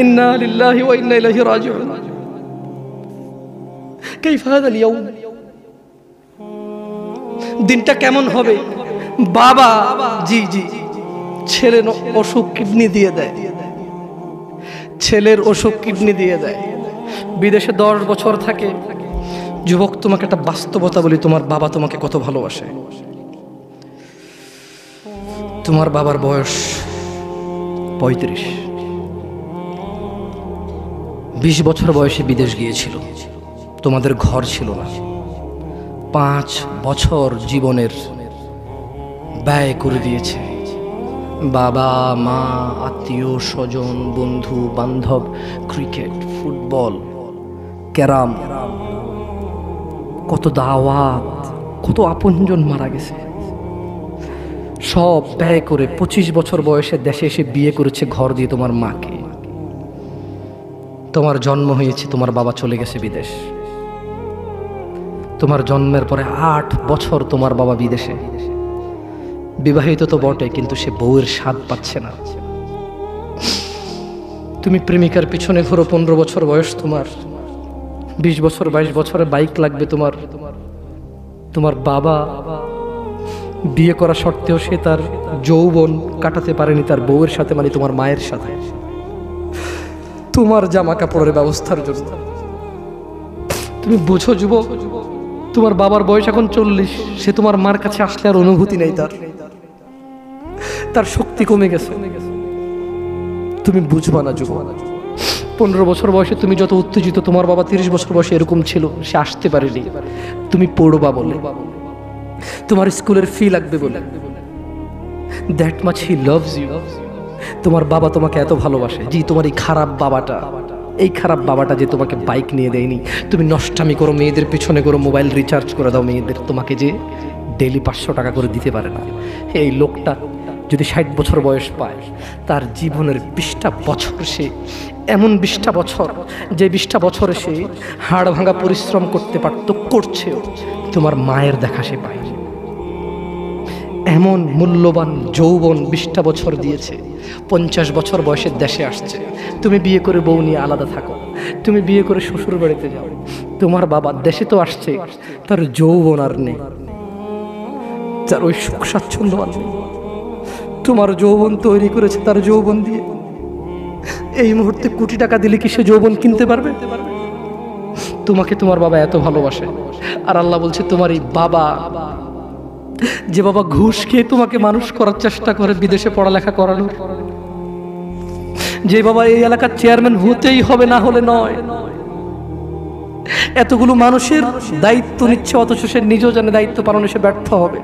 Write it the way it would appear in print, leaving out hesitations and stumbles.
ইন্না লিল্লাহি ওয়া ইন্না ইলাইহি রাজিউন। কাইফা হাযাল ইয়াউম, দিনটা কেমন হবে? বাবা জি জি ছেলের অসুখ কিডনি দিয়ে দেয়, ছেলের অসুখ কিডনি দিয়ে দেয়, বিদেশে 10 বছর থাকে। যুবক, তোমাকে একটা বাস্তবতা বলি, তোমার বাবা তোমাকে কত ভালোবাসে। তোমার বাবার বয়স 35, 20 বছর বয়সে বিদেশ গিয়েছিল, তোমাদের ঘর ছিল না। 5 বছর জীবনের ব্যয় করে দিয়েছে। বাবা মা, আত্মীয় স্বজন, বন্ধু বান্ধব, ক্রিকেট, ফুটবল, ক্যারাম, কত দাওয়াত, কত আপনজন মারা গেছে। সব ব্যয় করে 25 বছর বয়সে দেশে এসে বিয়ে করেছে ঘর দিয়ে তোমার মাকে। তোমার জন্ম হয়েছে, তোমার বাবা চলে গেছে বিদেশ। তোমার জন্মের পরে 8 বছর তোমার বাবা বিদেশে। বিবাহিত তো বটে, কিন্তু সে বউয়ের স্বাদ পাচ্ছে না। তুমি প্রেমিকার পিছনে ঘোরো, 15 বছর বয়স তোমার, 20 বছর 22 বছরে বাইক লাগবে তোমার। তোমার বাবা বিয়ে করা সত্ত্বেও সে তার যৌবন কাটাতে পারেনি তার বউয়ের সাথে, মানে তোমার মায়ের সাথে, তোমার জামা কাপড়ের ব্যবস্থার জন্য। তুমি বুঝো যুবক, তোমার বাবার বয়স এখন 40, সে তোমার মার কাছে আসলে আর অনুভূতি নেই, তার শক্তি কমে গেছে। তুমি বুঝবা না যুবক। 15 বছর বয়সে তুমি যত উত্তেজিত, তোমার বাবা 30 বছর বয়সে এরকম ছিল, সে আসতে পারেনি। তুমি পড়বা বলে, তোমার স্কুলের ফি লাগবে বলে, that much he loves you. তোমার বাবা তোমাকে এত ভালোবাসে। জি, তোমার এই খারাপ বাবাটা যে তোমাকে বাইক নিয়ে দেয়নি, তুমি নষ্টামি করো, মেয়েদের পিছনে করো, মোবাইল রিচার্জ করে দাও মেয়েদের, তোমাকে যে ডেইলি 500 টাকা করে দিতে পারে না। এই লোকটা যদি 60 বছর বয়স পায়, তার জীবনের 20টা বছর সে এমন 20টা বছর, যে 20টা বছরে সে হাড় ভাঙা পরিশ্রম করতে পারত, করছেও, তোমার মায়ের দেখা সে পায়। এমন মূল্যবান যৌবন 20টা বছর দিয়েছে। 50 বছর বয়সের দেশে আসছে। তুমি বিয়ে করে বউ নিয়ে আলাদা থাকো, তুমি বিয়ে করে শ্বশুর বাড়িতে যাও। তোমার বাবা দেশে তো আসছে, তার যৌবন আর নেই, তার ওই সুখ স্বাচ্ছন্দ্য আর নেই। তোমার যৌবন তৈরি করেছে তার যৌবন দিয়ে। এই মুহূর্তে কোটি টাকা দিলে কি সে যৌবন কিনতে পারবে? তোমাকে তোমার বাবা এত ভালোবাসে। আর আল্লাহ বলছে, তোমার এই বাবা, যে বাবা ঘুষ খেয়ে তোমাকে মানুষ করার চেষ্টা করে বিদেশে পড়ালেখা করানোর, যে বাবা এই এলাকার চেয়ারম্যান হতেই হবে, না হলে নয়, এতগুলো মানুষের দায়িত্ব নিচ্ছে, অথচ সে নিজেও জানে দায়িত্ব পালনে সে ব্যর্থ হবে।